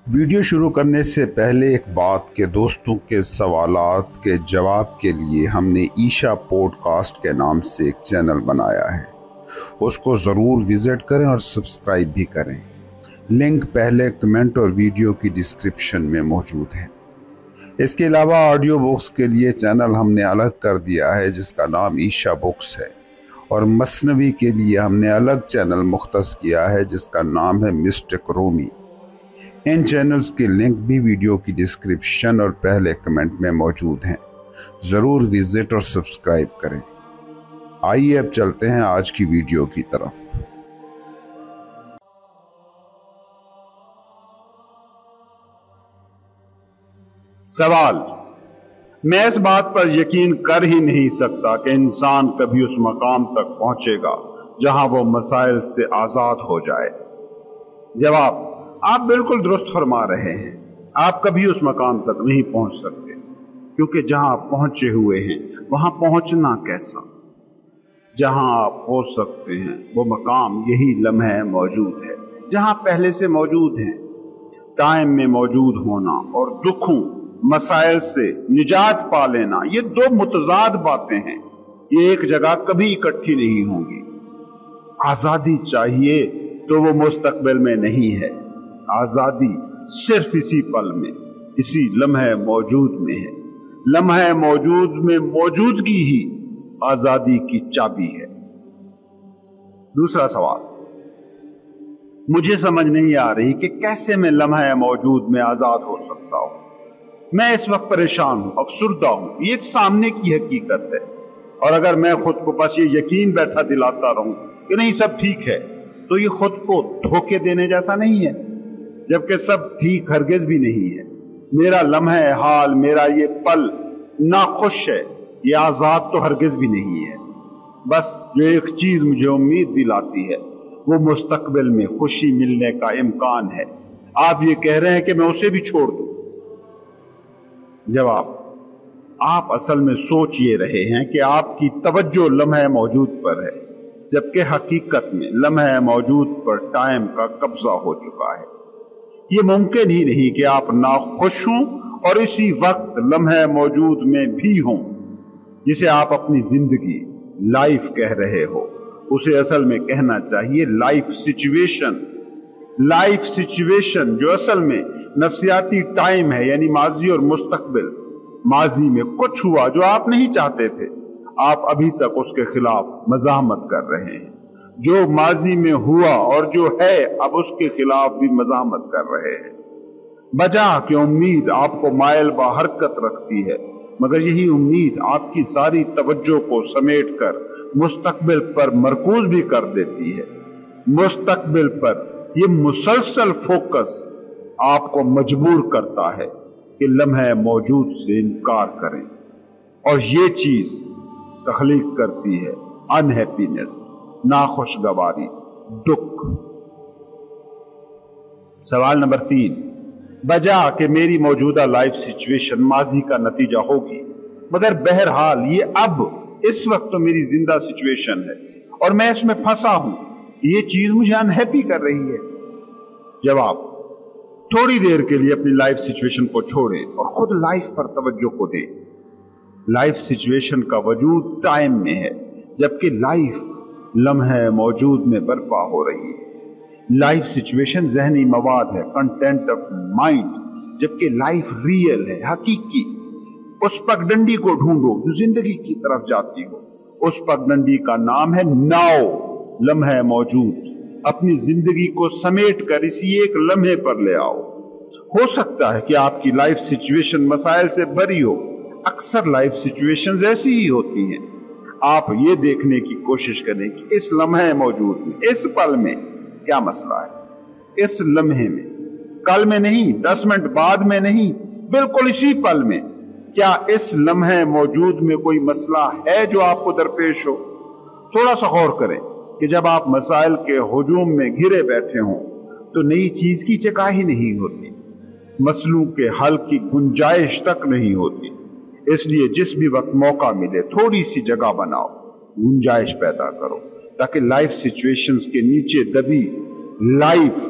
Video شروع کرنے سے پہلے ایک بات کہ دوستوں کے سوالات کے جواب کے لیے ہم نے عیشا پوڈ کاسٹ کے نام سے ایک چینل بنایا ہے، اس کو ضرور وزٹ کریں اور سبسکرائب بھی کریں۔ لنک پہلے کمنٹ اور ویڈیو کی ڈسکرپشن میں موجود ہے۔ اس کے علاوہ آڈیو بکس کے لیے چینل ہم نے الگ کر دیا ہے جس کا نام عیشا بکس ہے، اور مثنوی کے لیے ہم نے الگ چینل مختص کیا ہے جس کا نام ہے مسٹک رومی۔ ان چینلز کے لنک بھی ویڈیو کی ڈسکرپشن اور پہلے کمنٹ میں موجود ہیں، ضرور وزٹ اور سبسکرائب کریں۔ آئیے اب چلتے ہیں آج کی ویڈیو کی طرف۔ سوال: میں اس بات پر یقین کر ہی نہیں سکتا کہ انسان کبھی اس مقام تک پہنچے گا جہاں وہ مسائل سے آزاد ہو جائے۔ جواب: آپ بالکل درست فرما رہے ہیں، آپ کبھی اس مقام تک نہیں پہنچ سکتے، کیونکہ جہاں آپ پہنچے ہوئے ہیں وہاں پہنچنا کیسا؟ جہاں آپ ہو سکتے ہیں وہ مقام یہی لمحہ موجود ہے جہاں پہلے سے موجود ہیں۔ ٹائم میں موجود ہونا اور دکھوں مسائل سے نجات پا لینا، یہ دو متضاد باتیں ہیں، یہ ایک جگہ کبھی اکٹھی نہیں ہوں گی۔ آزادی چاہیے تو وہ مستقبل میں نہیں ہے، آزادی صرف اسی پل میں، اسی لمحہ موجود میں ہے۔ لمحہ موجود میں موجودگی ہی آزادی کی چابی ہے۔ دوسرا سوال: مجھے سمجھ نہیں آ رہی کہ کیسے میں لمحہ موجود میں آزاد ہو سکتا ہوں۔ میں اس وقت پریشان ہوں، افسردہ ہوں، یہ ایک سامنے کی حقیقت ہے، اور اگر میں خود کو بس یہ یقین بیٹھا دلاتا رہوں کہ نہیں سب ٹھیک ہے، تو یہ خود کو دھوکے دینے جیسا نہیں ہے، جبکہ سب ٹھیک ہرگز بھی نہیں ہے۔ میرا لمحہ حال، میرا یہ پل ناخوش ہے، یہ آزاد تو ہرگز بھی نہیں ہے۔ بس جو ایک چیز مجھے امید دلاتی ہے وہ مستقبل میں خوشی ملنے کا امکان ہے۔ آپ یہ کہہ رہے ہیں کہ میں اسے بھی چھوڑ دوں؟ جواب: آپ اصل میں سوچ یہ رہے ہیں کہ آپ کی توجہ لمحہ موجود پر ہے، جبکہ حقیقت میں لمحہ موجود پر ٹائم کا قبضہ ہو چکا ہے۔ یہ ممکن ہی نہیں کہ آپ ناخوش ہوں اور اسی وقت لمحہ موجود میں بھی ہوں۔ جسے آپ اپنی زندگی لائف کہہ رہے ہو، اسے اصل میں کہنا چاہیے لائف سچویشن۔ لائف سچویشن جو اصل میں نفسیاتی ٹائم ہے، یعنی ماضی اور مستقبل۔ ماضی میں کچھ ہوا جو آپ نہیں چاہتے تھے، آپ ابھی تک اس کے خلاف مزاحمت کر رہے ہیں۔ جو ماضی میں ہوا اور جو ہے اب اس کے خلاف بھی مزاحمت کر رہے ہیں، بجا کہ امید آپ کو مائل با حرکت رکھتی ہے، مگر یہی امید آپ کی ساری توجہ کو سمیٹ کر مستقبل پر مرکوز بھی کر دیتی ہے۔ مستقبل پر یہ مسلسل فوکس آپ کو مجبور کرتا ہے کہ لمحہ موجود سے انکار کریں، اور یہ چیز تخلیق کرتی ہے انہیپینس، ناخوشگواری، دکھ۔ سوال نمبر 3: بجا کہ میری موجودہ لائف سچویشن ماضی کا نتیجہ ہوگی، مگر بہرحال یہ اب اس وقت تو میری زندہ سچویشن ہے اور میں اس میں پھنسا ہوں، یہ چیز مجھے انہیپی کر رہی ہے۔ جواب: تھوڑی دیر کے لیے اپنی لائف سچویشن کو چھوڑیں اور خود لائف پر توجہ کو دیں۔ لائف سچویشن کا وجود ٹائم میں ہے، جبکہ لائف لمحہ موجود میں برپا ہو رہی ہے۔ لائف سچویشن ذہنی مواد ہے، کنٹینٹ آف مائنڈ، جبکہ لائف ریئل ہے، حقیقی۔ اس پگڈنڈی کو ڈھونڈو جو زندگی کی طرف جاتی ہو، اس پگڈنڈی کا نام ہے ناؤ، لمحہ موجود۔ اپنی زندگی کو سمیٹ کر اسی ایک لمحے پر لے آؤ۔ ہو سکتا ہے کہ آپ کی لائف سچویشن مسائل سے بھری ہو، اکثر لائف سچویشنز ایسی ہی ہوتی ہیں۔ آپ یہ دیکھنے کی کوشش کریں کہ اس لمحے موجود میں، اس پل میں کیا مسئلہ ہے۔ اس لمحے میں، کل میں نہیں، 10 منٹ بعد میں نہیں، بالکل اسی پل میں، کیا اس لمحے موجود میں کوئی مسئلہ ہے جو آپ کو درپیش ہو؟ تھوڑا سا غور کریں کہ جب آپ مسائل کے ہجوم میں گھرے بیٹھے ہوں تو نئی چیز کی چکائی نہیں ہوتی، مسئلوں کے حل کی گنجائش تک نہیں ہوتی۔ اس لیے جس بھی وقت موقع ملے تھوڑی سی جگہ بناؤ، گنجائش پیدا کرو، تاکہ لائف سچویشنز کے نیچے دبی لائف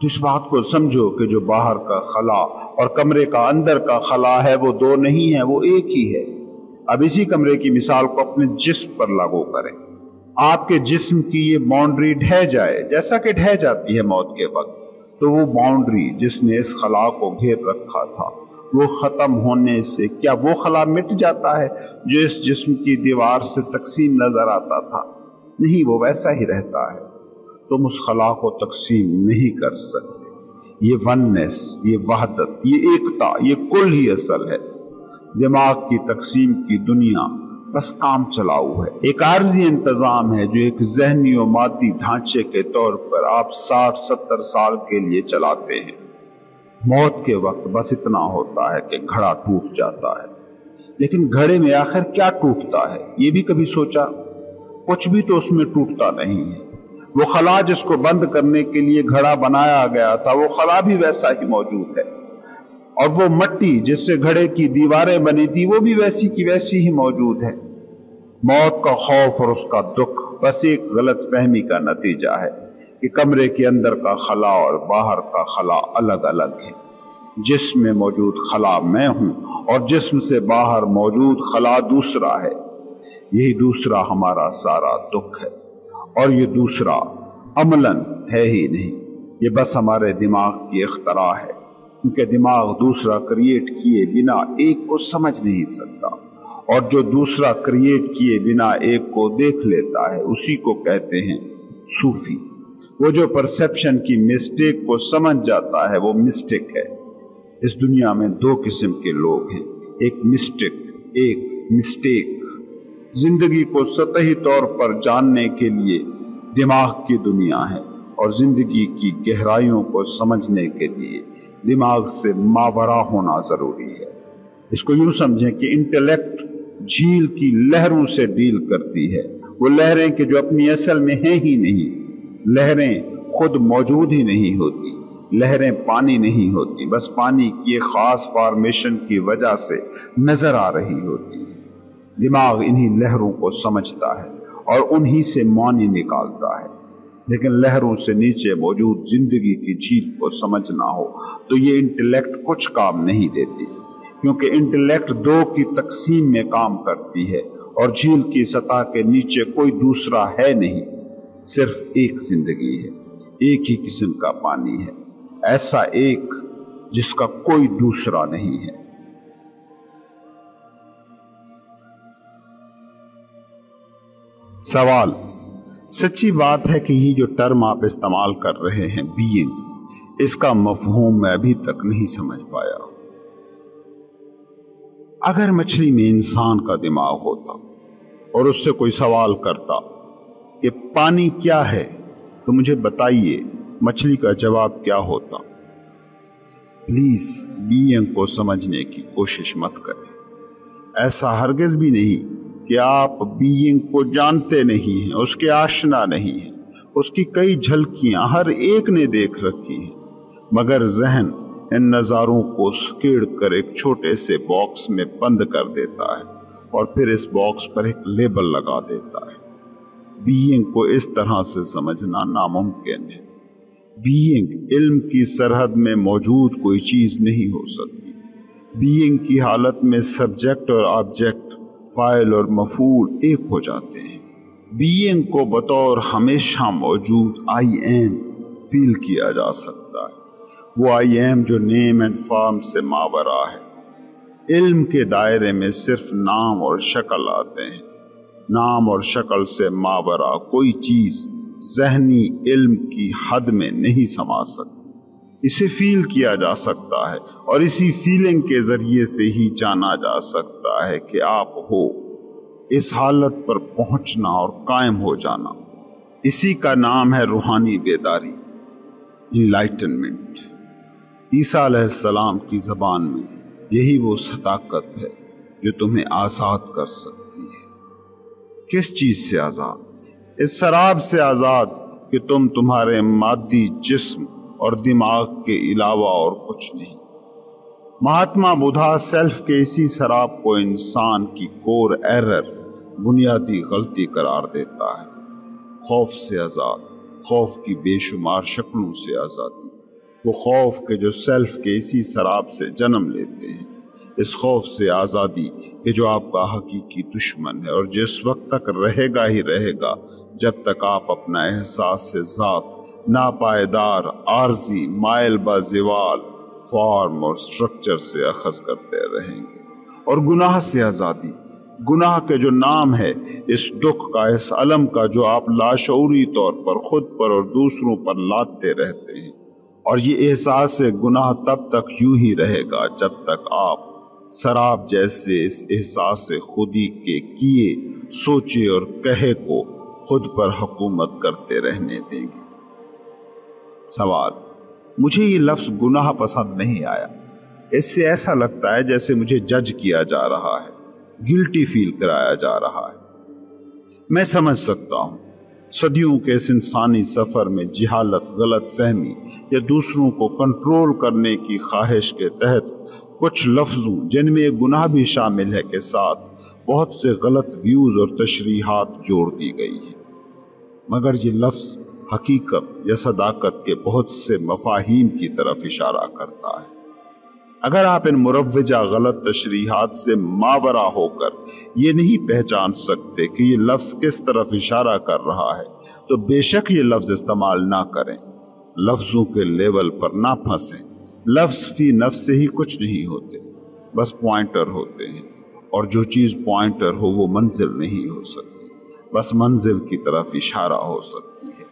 تو اس بات کو سمجھو کہ جو باہر کا خلا اور کمرے کا اندر کا خلا ہے وہ دو نہیں ہے، وہ ایک ہی ہے۔ اب اسی کمرے کی مثال کو اپنے جسم پر لاگو کریں۔ آپ کے جسم کی یہ باؤنڈری ڈھہ جائے، جیسا کہ ڈھہ جاتی ہے موت کے وقت، تو وہ باؤنڈری جس نے اس خلا کو گھیر رکھا تھا وہ ختم ہونے سے کیا وہ خلا مٹ جاتا ہے جو اس جسم کی دیوار سے تقسیم نظر آتا تھا؟ نہیں، وہ ویسا ہی رہتا ہے۔ تم اس خلا کو تقسیم نہیں کر سکتے۔ یہ وننس، یہ وحدت، یہ ایکتا، یہ کل ہی اصل ہے۔ دماغ کی تقسیم کی دنیا بس کام چلاؤ ہے، ایک عارضی انتظام ہے جو ایک ذہنی و مادی ڈھانچے کے طور پر آپ 60-70 سال کے لیے چلاتے ہیں۔ موت کے وقت بس اتنا ہوتا ہے کہ گھڑا ٹوٹ جاتا ہے، لیکن گھڑے میں آخر کیا ٹوٹتا ہے یہ بھی کبھی سوچا؟ کچھ بھی تو اس میں ٹوٹتا نہیں ہے۔ وہ خلا جس کو بند کرنے کے لیے گھڑا بنایا گیا تھا وہ خلا بھی ویسا ہی موجود ہے، اور وہ مٹی جس سے گھڑے کی دیواریں بنی تھی وہ بھی ویسی کی ویسی ہی موجود ہے۔ موت کا خوف اور اس کا دکھ بس ایک غلط فہمی کا نتیجہ ہے کہ کمرے کے اندر کا خلا اور باہر کا خلا الگ الگ ہے۔ جسم میں موجود خلا میں ہوں اور جسم سے باہر موجود خلا دوسرا ہے۔ یہی دوسرا ہمارا سارا دکھ ہے، اور یہ دوسرا عملاً ہے ہی نہیں، یہ بس ہمارے دماغ کی اختراع ہے، کیونکہ دماغ دوسرا کریٹ کیے بنا ایک کو سمجھ نہیں سکتا، اور جو دوسرا کریٹ کیے بنا ایک کو دیکھ لیتا ہے اسی کو کہتے ہیں صوفی۔ وہ جو پرسیپشن کی مسٹیک کو سمجھ جاتا ہے وہ مسٹک ہے۔ اس دنیا میں دو قسم کے لوگ ہیں، ایک مسٹک، ایک مسٹیک۔ زندگی کو سطحی طور پر جاننے کے لیے دماغ کی دنیا ہے، اور زندگی کی گہرائیوں کو سمجھنے کے لیے دماغ سے ماورا ہونا ضروری ہے۔ اس کو یوں سمجھیں کہ انٹلیکٹ جھیل کی لہروں سے ڈیل کرتی ہے، وہ لہریں کہ جو اپنی اصل میں ہیں ہی نہیں۔ لہریں خود موجود ہی نہیں ہوتی، لہریں پانی نہیں ہوتی، بس پانی کی ایک خاص فارمیشن کی وجہ سے نظر آ رہی ہوتی ہے۔ دماغ انہی لہروں کو سمجھتا ہے اور انہی سے معنی نکالتا ہے، لیکن لہروں سے نیچے موجود زندگی کی جھیل کو سمجھنا ہو تو یہ انٹلیکٹ کچھ کام نہیں دیتی، کیونکہ انٹلیکٹ دو کی تقسیم میں کام کرتی ہے، اور جھیل کی سطح کے نیچے کوئی دوسرا ہے نہیں، صرف ایک زندگی ہے، ایک ہی قسم کا پانی ہے، ایسا ایک جس کا کوئی دوسرا نہیں ہے۔ سوال: سچی بات ہے کہ یہ جو ٹرم آپ استعمال کر رہے ہیں بینگ، اس کا مفہوم میں ابھی تک نہیں سمجھ پایا۔ اگر مچھلی میں انسان کا دماغ ہوتا اور اس سے کوئی سوال کرتا کہ پانی کیا ہے تو مجھے بتائیے، مچھلی کا جواب کیا ہوتا؟ پلیز بینگ کو سمجھنے کی کوشش مت کریں۔ ایسا ہرگز بھی نہیں کہ آپ بینگ کو جانتے نہیں ہیں، اس کے آشنا نہیں ہیں، اس کی کئی جھلکیاں ہر ایک نے دیکھ رکھی ہیں، مگر ذہن ان نظاروں کو سکیڑ کر ایک چھوٹے سے باکس میں بند کر دیتا ہے اور پھر اس باکس پر ایک لیبل لگا دیتا ہے۔ بینگ کو اس طرح سے سمجھنا ناممکن ہے۔ بینگ علم کی سرحد میں موجود کوئی چیز نہیں ہو سکتی۔ بینگ کی حالت میں سبجیکٹ اور آبجیکٹ، فاعل اور مفعول ایک ہو جاتے ہیں۔ بینگ کو بطور ہمیشہ موجود آئی ایم فیل کیا جا سکتا ہے، وہ آئی ایم جو نیم اینڈ فارم سے ماورا ہے۔ علم کے دائرے میں صرف نام اور شکل آتے ہیں، نام اور شکل سے ماورا کوئی چیز ذہنی علم کی حد میں نہیں سما سکتی۔ اسے فیل کیا جا سکتا ہے، اور اسی فیلنگ کے ذریعے سے ہی جانا جا سکتا ہے کہ آپ ہو۔ اس حالت پر پہنچنا اور قائم ہو جانا، اسی کا نام ہے روحانی بیداری، انلائٹنمنٹ۔ عیسیٰ علیہ السلام کی زبان میں یہی وہ صداقت ہے جو تمہیں آزاد کر سکتی ہے۔ کس چیز سے آزاد؟ اس شراب سے آزاد کہ تم تمہارے مادی جسم اور دماغ کے علاوہ اور کچھ نہیں۔ مہاتما بدھا سیلف کے اسی شراب کو انسان کی کور ایرر، بنیادی غلطی قرار دیتا ہے۔ خوف سے آزاد، خوف کی بے شمار شکلوں سے آزادی، وہ خوف کے جو سیلف کے اسی سراب سے جنم لیتے ہیں، اس خوف سے آزادی کہ جو آپ کا حقیقی دشمن ہے اور جس وقت تک رہے گا ہی رہے گا جب تک آپ اپنا احساس سے ذات ناپائیدار، عارضی، مائل با زوال فارم اور سٹرکچر سے اخذ کرتے رہیں گے۔ اور گناہ سے آزادی، گناہ کے جو نام ہے، اس دکھ کا، اس علم کا جو آپ لاشعوری طور پر خود پر اور دوسروں پر لادتے رہتے ہیں، اور یہ احساس گناہ تب تک یوں ہی رہے گا جب تک آپ سراب جیسے اس احساس خودی کے کیے، سوچے اور کہے کو خود پر حکومت کرتے رہنے دیں گے۔ سوال: مجھے یہ لفظ گناہ پسند نہیں آیا۔ اس سے ایسا لگتا ہے جیسے مجھے جج کیا جا رہا ہے، گلٹی فیل کرایا جا رہا ہے۔ میں سمجھ سکتا ہوں صدیوں کے اس انسانی سفر میں جہالت، غلط فہمی یا دوسروں کو کنٹرول کرنے کی خواہش کے تحت کچھ لفظوں، جن میں گناہ بھی شامل ہے، کے ساتھ بہت سے غلط ویوز اور تشریحات جوڑ دی گئی ہیں، مگر یہ لفظ حقیقت یا صداقت کے بہت سے مفاہیم کی طرف اشارہ کرتا ہے۔ اگر آپ ان مروجہ غلط تشریحات سے ماورا ہو کر یہ نہیں پہچان سکتے کہ یہ لفظ کس طرف اشارہ کر رہا ہے تو بے شک یہ لفظ استعمال نہ کریں۔ لفظوں کے لیول پر نہ پھنسیں۔ لفظ فی نفس سے ہی کچھ نہیں ہوتے، بس پوائنٹر ہوتے ہیں، اور جو چیز پوائنٹر ہو وہ منزل نہیں ہو سکتی، بس منزل کی طرف اشارہ ہو سکتی ہے۔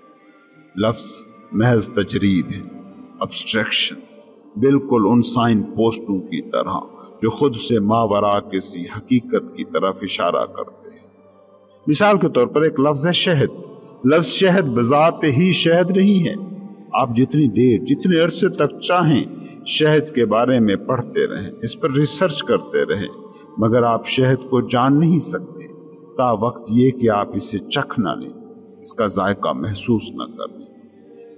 لفظ محض تجرید ہے، ابسٹریکشن، بالکل ان سائن پوسٹوں کی طرح جو خود سے ماورا کسی حقیقت کی طرف اشارہ کرتے ہیں۔ مثال کے طور پر ایک لفظ ہے شہد۔ لفظ شہد بذات ہی شہد نہیں ہے۔ آپ جتنی دیر، جتنے عرصے تک چاہیں شہد کے بارے میں پڑھتے رہیں، اس پر ریسرچ کرتے رہیں، مگر آپ شہد کو جان نہیں سکتے تا وقت یہ کہ آپ اسے چکھ نہ لیں، اس کا ذائقہ محسوس نہ کر لیں۔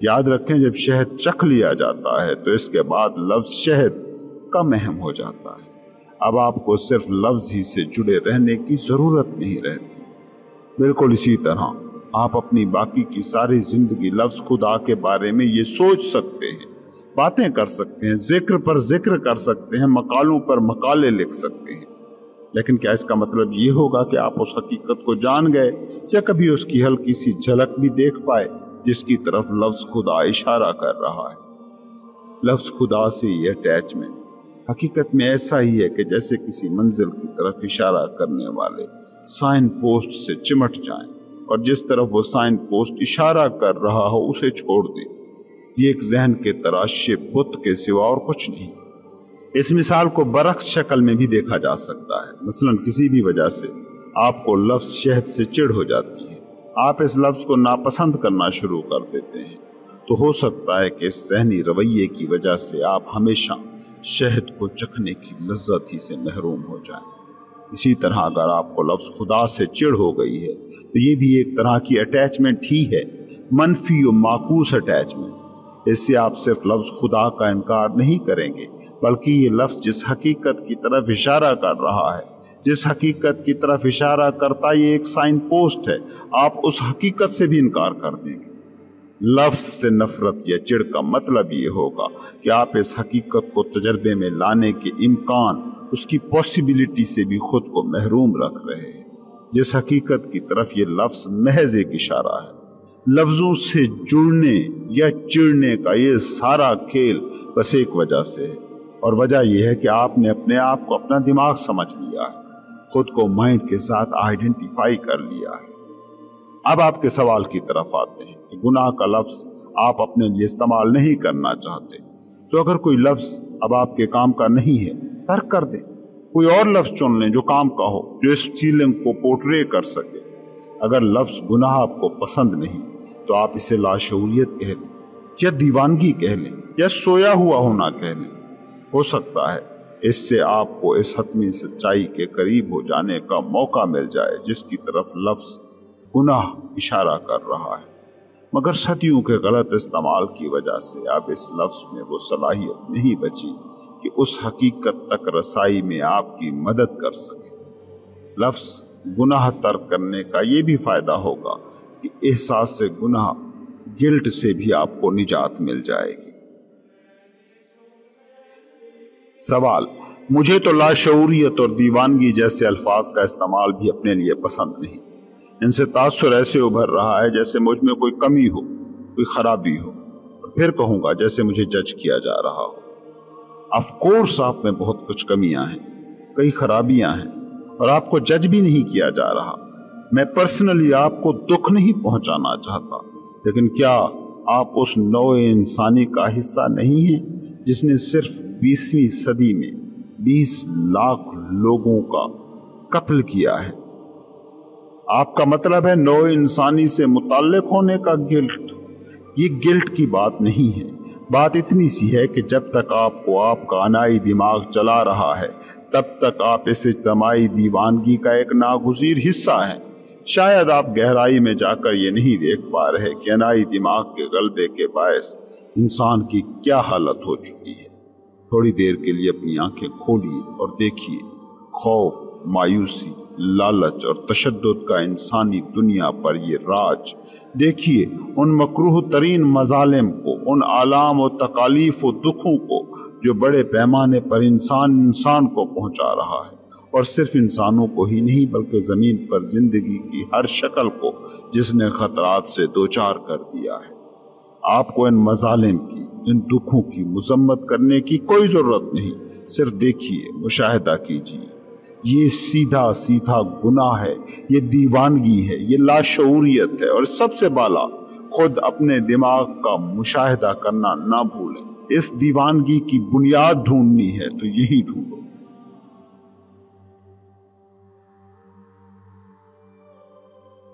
یاد رکھیں جب شہد چکھ لیا جاتا ہے تو اس کے بعد لفظ شہد کم اہم ہو جاتا ہے۔ اب آپ کو صرف لفظ ہی سے جڑے رہنے کی ضرورت نہیں رہتی۔ بالکل اسی طرح آپ اپنی باقی کی ساری زندگی لفظ خدا کے بارے میں یہ سوچ سکتے ہیں، باتیں کر سکتے ہیں، ذکر پر ذکر کر سکتے ہیں، مقالوں پر مقالے لکھ سکتے ہیں، لیکن کیا اس کا مطلب یہ ہوگا کہ آپ اس حقیقت کو جان گئے یا کبھی اس کی ہلکی سی جھلک بھی دیکھ پائے جس کی طرف لفظ خدا اشارہ کر رہا ہے؟ لفظ خدا سے یہ اٹیچمنٹ حقیقت میں ایسا ہی ہے کہ جیسے کسی منزل کی طرف اشارہ کرنے والے سائن پوسٹ سے چمٹ جائیں اور جس طرف وہ سائن پوسٹ اشارہ کر رہا ہو اسے چھوڑ دیں۔ یہ ایک ذہن کے تراشے بت کے سوا اور کچھ نہیں۔ اس مثال کو برعکس شکل میں بھی دیکھا جا سکتا ہے۔ مثلا کسی بھی وجہ سے آپ کو لفظ شہد سے چڑ ہو جاتی ہے، آپ اس لفظ کو ناپسند کرنا شروع کر دیتے ہیں، تو ہو سکتا ہے کہ اس ذہنی رویے کی وجہ سے آپ ہمیشہ شہد کو چکھنے کی لذت ہی سے محروم ہو جائیں۔ اسی طرح اگر آپ کو لفظ خدا سے چڑ ہو گئی ہے تو یہ بھی ایک طرح کی اٹیچمنٹ ہی ہے، منفی و معکوس اٹیچمنٹ۔ اس سے آپ صرف لفظ خدا کا انکار نہیں کریں گے، بلکہ یہ لفظ جس حقیقت کی طرف اشارہ کر رہا ہے، جس حقیقت کی طرف اشارہ کرتا یہ ایک سائن پوسٹ ہے، آپ اس حقیقت سے بھی انکار کر دیں گے۔ لفظ سے نفرت یا چڑ کا مطلب یہ ہوگا کہ آپ اس حقیقت کو تجربے میں لانے کے امکان، اس کی پاسبلٹی سے بھی خود کو محروم رکھ رہے ہیں، جس حقیقت کی طرف یہ لفظ محض ایک اشارہ ہے۔ لفظوں سے جڑنے یا چڑنے کا یہ سارا کھیل بس ایک وجہ سے ہے، اور وجہ یہ ہے کہ آپ نے اپنے آپ کو اپنا دماغ سمجھ لیا ہے، خود کو مائنڈ کے ساتھ آئیڈینٹیفائی کر لیا ہے۔ اب آپ کے سوال کی طرف آتے ہیں کہ گناہ کا لفظ آپ اپنے لیے استعمال نہیں کرنا چاہتے، تو اگر کوئی لفظ اب آپ کے کام کا نہیں ہے ترک کر دیں، کوئی اور لفظ چن لیں جو کام کا ہو، جو اس فیلنگ کو پورٹرے کر سکے۔ اگر لفظ گناہ آپ کو پسند نہیں تو آپ اسے لاشعوریت کہہ لیں، یا دیوانگی کہہ لیں، یا سویا ہوا ہونا کہہ لیں۔ ہو سکتا ہے اس سے آپ کو اس حتمی سچائی کے قریب ہو جانے کا موقع مل جائے جس کی طرف لفظ گناہ اشارہ کر رہا ہے، مگر صدیوں کے غلط استعمال کی وجہ سے اب اس لفظ میں وہ صلاحیت نہیں بچی کہ اس حقیقت تک رسائی میں آپ کی مدد کر سکے۔ لفظ گناہ ترک کرنے کا یہ بھی فائدہ ہوگا کہ احساس سے گناہ، گلٹ سے بھی آپ کو نجات مل جائے گی۔ سوال: مجھے تو لاشعوریت اور دیوانگی جیسے الفاظ کا استعمال بھی اپنے لیے پسند نہیں۔ ان سے تاثر ایسے ابھر رہا ہے جیسے مجھ میں کوئی کمی ہو، کوئی خرابی ہو، اور پھر کہوں گا جیسے مجھے جج کیا جا رہا ہو۔ آف کورس آپ میں بہت کچھ کمیاں ہیں، کئی خرابیاں ہیں، اور آپ کو جج بھی نہیں کیا جا رہا۔ میں پرسنلی آپ کو دکھ نہیں پہنچانا چاہتا، لیکن کیا آپ اس نوع انسانی کا حصہ نہیں ہیں جس نے صرف 20ویں صدی میں 20 لاکھ لوگوں کا قتل کیا ہے؟ آپ کا مطلب ہے نوع انسانی سے متعلق ہونے کا گلٹ؟ یہ گلٹ کی بات نہیں ہے۔ بات اتنی سی ہے کہ جب تک آپ کو آپ کا انائی دماغ چلا رہا ہے تب تک آپ اس اجتماعی دیوانگی کا ایک ناگزیر حصہ ہیں۔ شاید آپ گہرائی میں جا کر یہ نہیں دیکھ پا رہے کہ انائی دماغ کے غلبے کے باعث انسان کی کیا حالت ہو چکی ہے۔ تھوڑی دیر کے لیے اپنی آنکھیں کھولیے اور دیکھیے، خوف، مایوسی، لالچ اور تشدد کا انسانی دنیا پر یہ راج۔ دیکھیے ان مکروہ ترین مظالم کو، ان آلام و تکالیف و دکھوں کو جو بڑے پیمانے پر انسان کو پہنچا رہا ہے، اور صرف انسانوں کو ہی نہیں بلکہ زمین پر زندگی کی ہر شکل کو جس نے خطرات سے دوچار کر دیا ہے۔ آپ کو ان مظالم کی، ان دکھوں کی مذمت کرنے کی کوئی ضرورت نہیں، صرف دیکھیے، مشاہدہ کیجیے۔ یہ سیدھا سیدھا گناہ ہے، یہ دیوانگی ہے، یہ لاشعوریت ہے، اور سب سے بالا خود اپنے دماغ کا مشاہدہ کرنا نہ بھولیں۔ اس دیوانگی کی بنیاد ڈھونڈنی ہے تو یہی ڈھونڈو۔